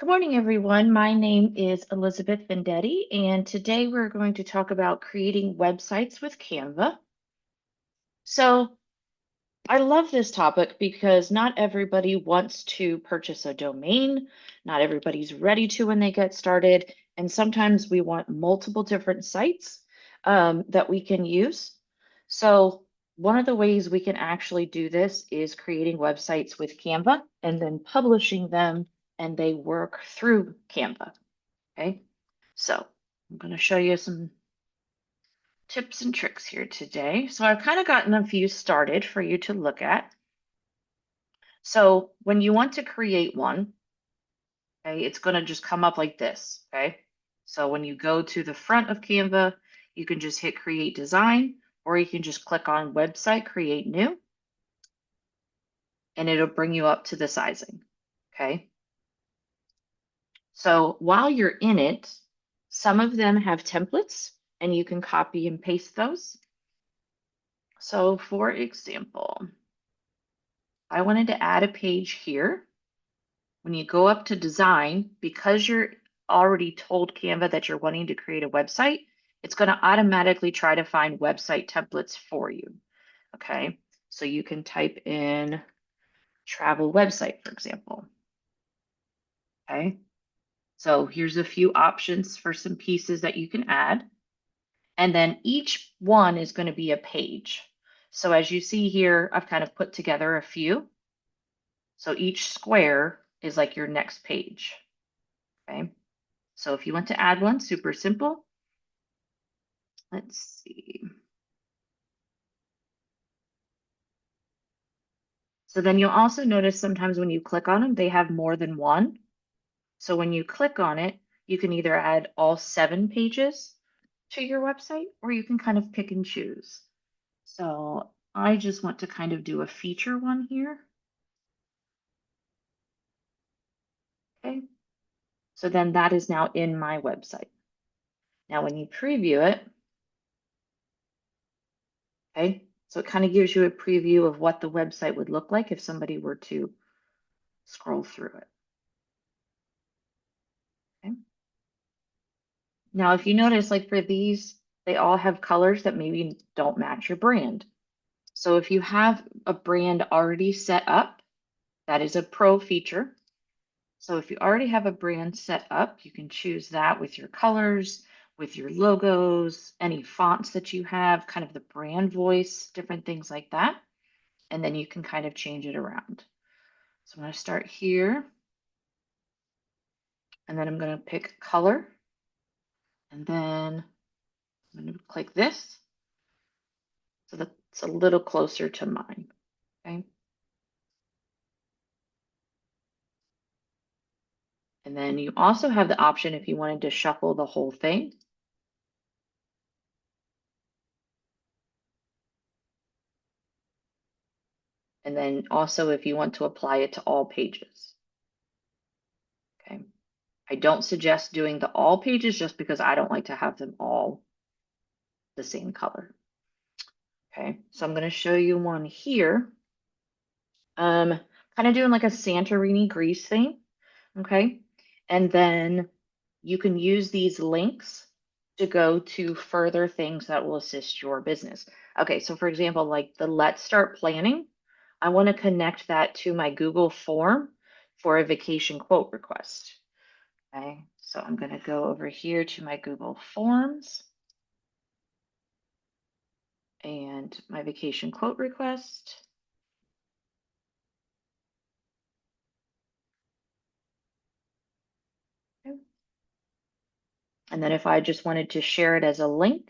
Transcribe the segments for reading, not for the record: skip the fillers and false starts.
Good morning, everyone. My name is Elizabeth Vendetti, and today we're going to talk about creating websites with Canva. So, I love this topic because not everybody wants to purchase a domain. Not everybody's ready to when they get started. And sometimes we want multiple different sites that we can use. So, one of the ways we can actually do this is creating websites with Canva and then publishing them, and they work through Canva. Okay, so I'm going to show you some tips and tricks here today. So I've kind of gotten a few started for you to look at. So when you want to create one, okay, it's going to just come up like this, okay? So when you go to the front of Canva, you can just hit create design, or you can just click on website, create new, and it'll bring you up to the sizing, okay? So while you're in it, some of them have templates and you can copy and paste those. So for example, I wanted to add a page here. When you go up to design, because you're already told Canva that you're wanting to create a website, it's going to automatically try to find website templates for you. Okay, so you can type in travel website, for example. Okay, so here's a few options for some pieces that you can add. And then each one is going to be a page. So as you see here, I've kind of put together a few. So each square is like your next page, okay? So if you want to add one, super simple. Let's see. So then you'll also notice sometimes when you click on them, they have more than one. So when you click on it, you can either add all 7 pages to your website, or you can kind of pick and choose. So I just want to kind of do a feature one here. Okay. So then that is now in my website. Now, when you preview it, okay, so it kind of gives you a preview of what the website would look like if somebody were to scroll through it. Okay. Now, if you notice, like for these, they all have colors that maybe don't match your brand. So if you have a brand already set up, that is a pro feature. So if you already have a brand set up, you can choose that with your colors, with your logos, any fonts that you have, kind of the brand voice, different things like that. And then you can kind of change it around. So I'm going to start here, and then I'm going to pick color, and then I'm going to click this so that's a little closer to mine. Okay. And then you also have the option if you wanted to shuffle the whole thing. And then also if you want to apply it to all pages. Okay. I don't suggest doing the all pages just because I don't like to have them all the same color. Okay, so I'm going to show you one here. Kind of doing like a Santorini Greece thing. Okay, and then you can use these links to go to further things that will assist your business. Okay, so for example, like the Let's Start Planning, I want to connect that to my Google form for a vacation quote request. Okay, so I'm going to go over here to my Google Forms and my vacation quote request. Okay. And then if I just wanted to share it as a link,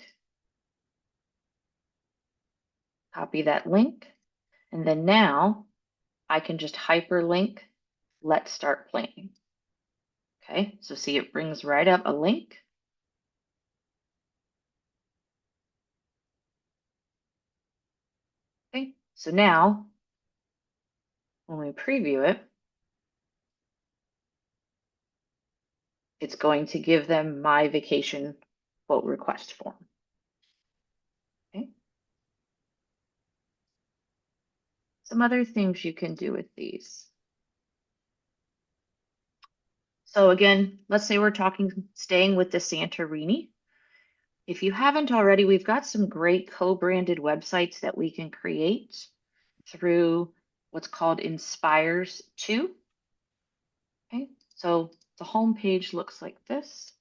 copy that link. And then now I can just hyperlink, let's start planning. Okay, so see, it brings right up a link. Okay, so now when we preview it, it's going to give them my vacation quote request form. Okay. Some other things you can do with these. So again, let's say we're staying with the Santorini. If you haven't already, we've got some great co-branded websites that we can create through what's called Inspires 2. Okay, so the home page looks like this.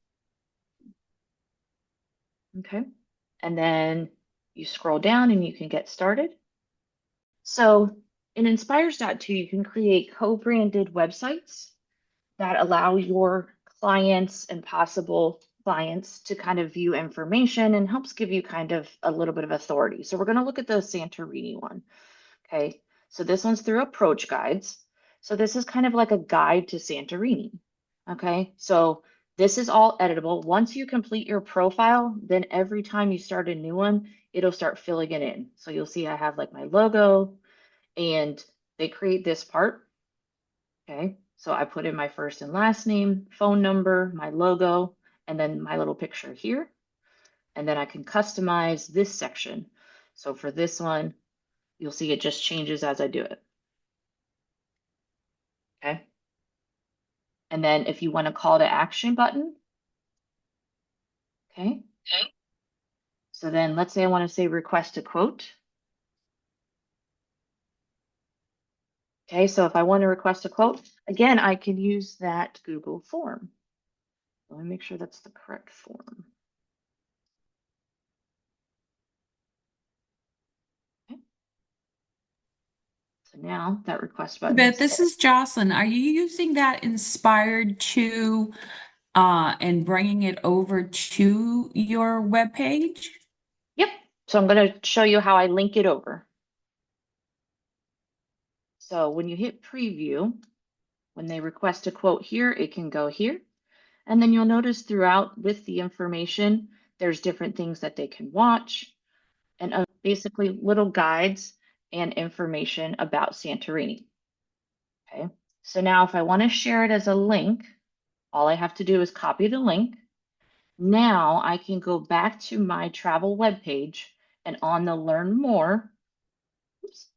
Okay, and then you scroll down and you can get started. So in Inspires.2, you can create co-branded websites that allow your clients and possible clients to kind of view information and helps give you kind of a little bit of authority. So we're going to look at the Santorini one. Okay, so this one's through Approach Guides. So this is kind of like a guide to Santorini. Okay, so this is all editable. Once you complete your profile, then every time you start a new one, it'll start filling it in. So you'll see I have like my logo and they create this part. Okay, so I put in my first and last name, phone number, my logo, and then my little picture here. And then I can customize this section. So for this one, you'll see it just changes as I do it. Okay. And then if you want a call to action button, okay. So then let's say I want to say request a quote. Okay, so if I want to request a quote, again, I can use that Google form. Let me make sure that's the correct form. Okay. So now that request button Beth, is this there. is Jocelyn. Are you using that inspired to and bringing it over to your webpage? Yep. So I'm going to show you how I link it over. So when you hit preview, when they request a quote here, it can go here. And then you'll notice throughout with the information, there's different things that they can watch and basically little guides and information about Santorini. Okay. So now if I want to share it as a link, all I have to do is copy the link. Now I can go back to my travel webpage and on the learn more, oops,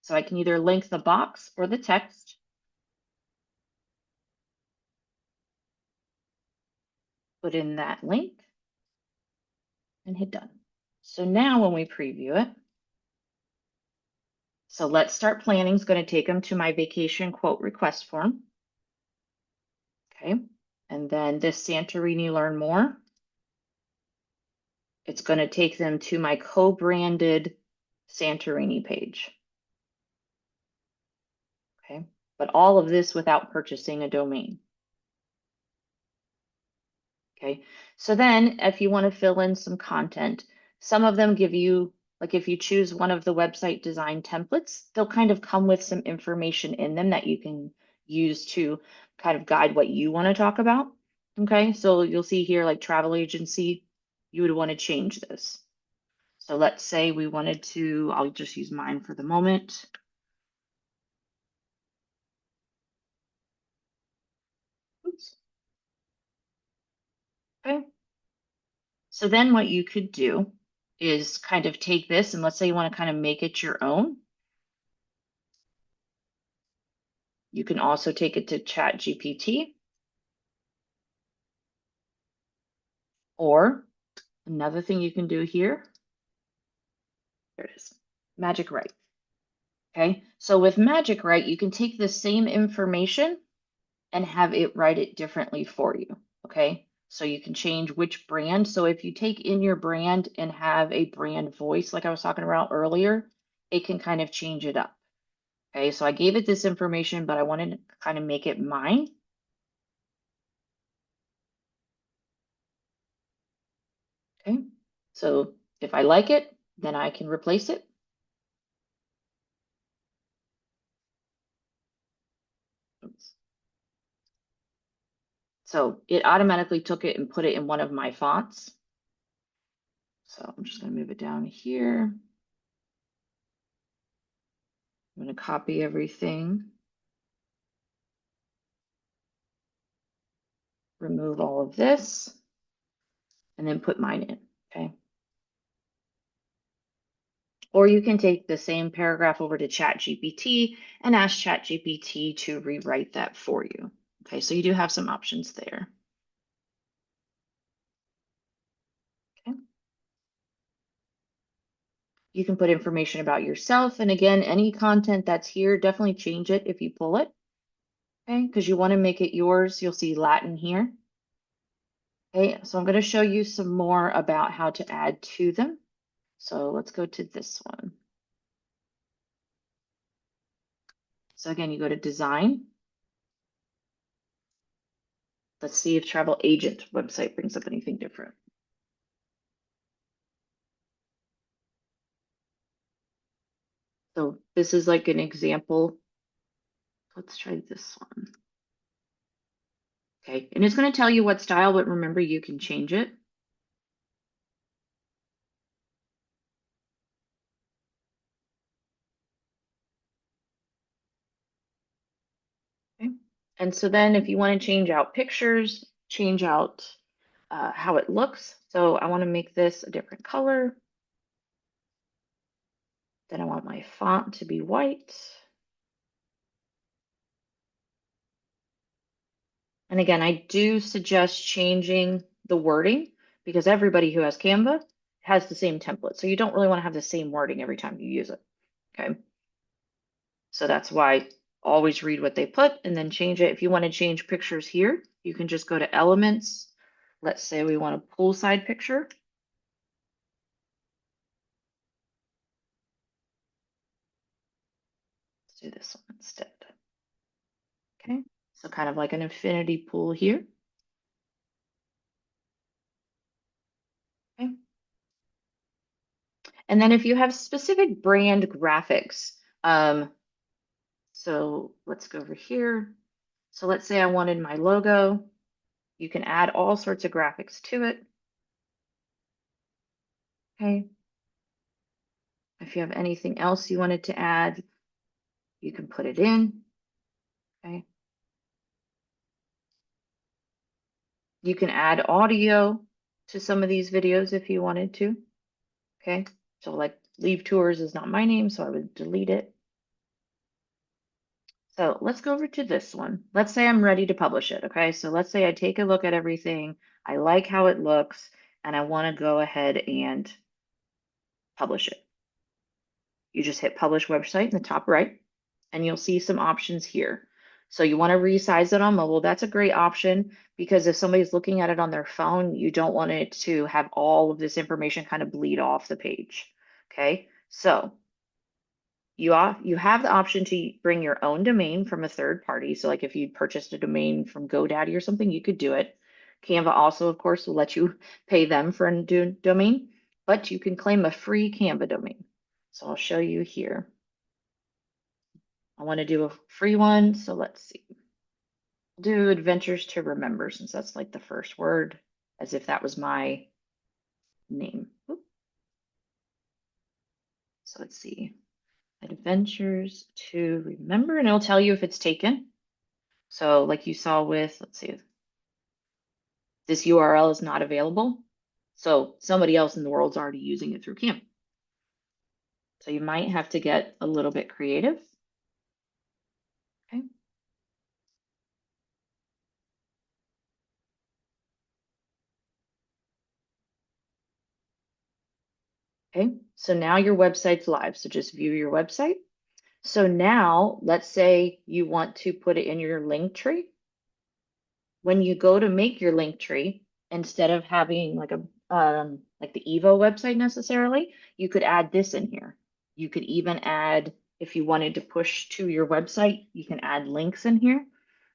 so I can either link the box or the text, put in that link and hit done. So now when we preview it, so let's start planning is going to take them to my vacation quote request form. Okay. And then this Santorini learn more, it's going to take them to my co-branded Santorini page. Okay. But all of this without purchasing a domain. Okay. So then if you want to fill in some content, some of them give you, like if you choose one of the website design templates, they'll kind of come with some information in them that you can use to kind of guide what you want to talk about. Okay. So you'll see here like travel agency, you would want to change this. So let's say we wanted to, I'll just use mine for the moment. Oops. Okay. So then what you could do is kind of take this and let's say you want to kind of make it your own. You can also take it to Chat GPT or another thing you can do here. There it is, Magic Write. Okay, so with Magic Write, you can take the same information and have it write it differently for you. Okay, so you can change which brand. So if you take in your brand and have a brand voice, like I was talking about earlier, it can kind of change it up. Okay, so I gave it this information, but I wanted to kind of make it mine. Okay, so if I like it, then I can replace it. Oops. So it automatically took it and put it in one of my fonts. So I'm just going to move it down here. I'm going to copy everything, remove all of this, and then put mine in. Okay. Or you can take the same paragraph over to ChatGPT and ask ChatGPT to rewrite that for you. Okay, so you do have some options there. Okay. You can put information about yourself. And again, any content that's here, definitely change it if you pull it. Okay, because you want to make it yours. You'll see Latin here. Okay, so I'm going to show you some more about how to add to them. So let's go to this one. So again, you go to design. Let's see if travel agent website brings up anything different. So this is like an example. Let's try this one. Okay, and it's going to tell you what style, but remember you can change it. Okay. And so then if you want to change out pictures, change out how it looks. So I want to make this a different color. Then I want my font to be white. And again, I do suggest changing the wording because everybody who has Canva has the same template. So you don't really want to have the same wording every time you use it. Okay. So that's why always read what they put and then change it. If you want to change pictures here, you can just go to elements. Let's say we want a poolside picture. Let's do this one instead. Okay. So kind of like an infinity pool here. Okay. And then if you have specific brand graphics, so let's go over here. So let's say I wanted my logo. You can add all sorts of graphics to it. Okay. If you have anything else you wanted to add, you can put it in. Okay. You can add audio to some of these videos if you wanted to. Okay. So like Leave Tours is not my name, so I would delete it. So let's go over to this one. Let's say I'm ready to publish it. Okay. So let's say I take a look at everything. I like how it looks and I want to go ahead and publish it. You just hit publish website in the top right and you'll see some options here. So you want to resize it on mobile. That's a great option because if somebody's looking at it on their phone, you don't want it to have all of this information kind of bleed off the page. Okay, so you have the option to bring your own domain from a third party. So like if you purchased a domain from GoDaddy or something, you could do it. Canva also, of course, will let you pay them for a domain, but you can claim a free Canva domain. So I'll show you here. I want to do a free one, so let's see. I'll do Adventures to Remember since that's like the first word, as if that was my name. Oop. So let's see. Adventures to Remember, and it'll tell you if it's taken. So like you saw with, let's see, this URL is not available. So somebody else in the world's already using it through Canva. So you might have to get a little bit creative. Okay. Okay. So now your website's live. So just view your website. So now let's say you want to put it in your link tree. When you go to make your link tree, instead of having like a like the Evo website necessarily, you could add this in here. You could even add, if you wanted to push to your website, you can add links in here.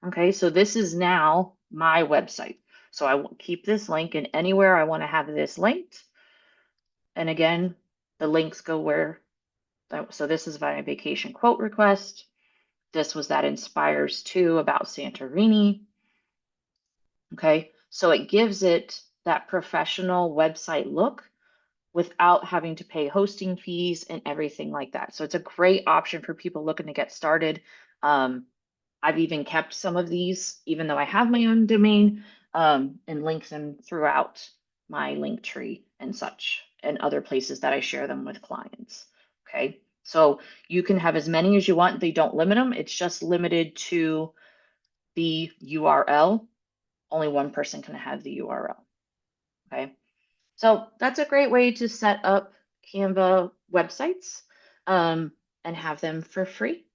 Okay, so this is now my website. So I will keep this link and anywhere I want to have this linked. And again, the links go where, so this is my vacation quote request. This was that inspires to about Santorini. Okay, so it gives it that professional website look without having to pay hosting fees and everything like that. So it's a great option for people looking to get started. I've even kept some of these, even though I have my own domain, and link them throughout my link tree and such, and other places that I share them with clients. Okay. So you can have as many as you want. They don't limit them. It's just limited to the URL. Only one person can have the URL. Okay. So that's a great way to set up Canva websites and have them for free.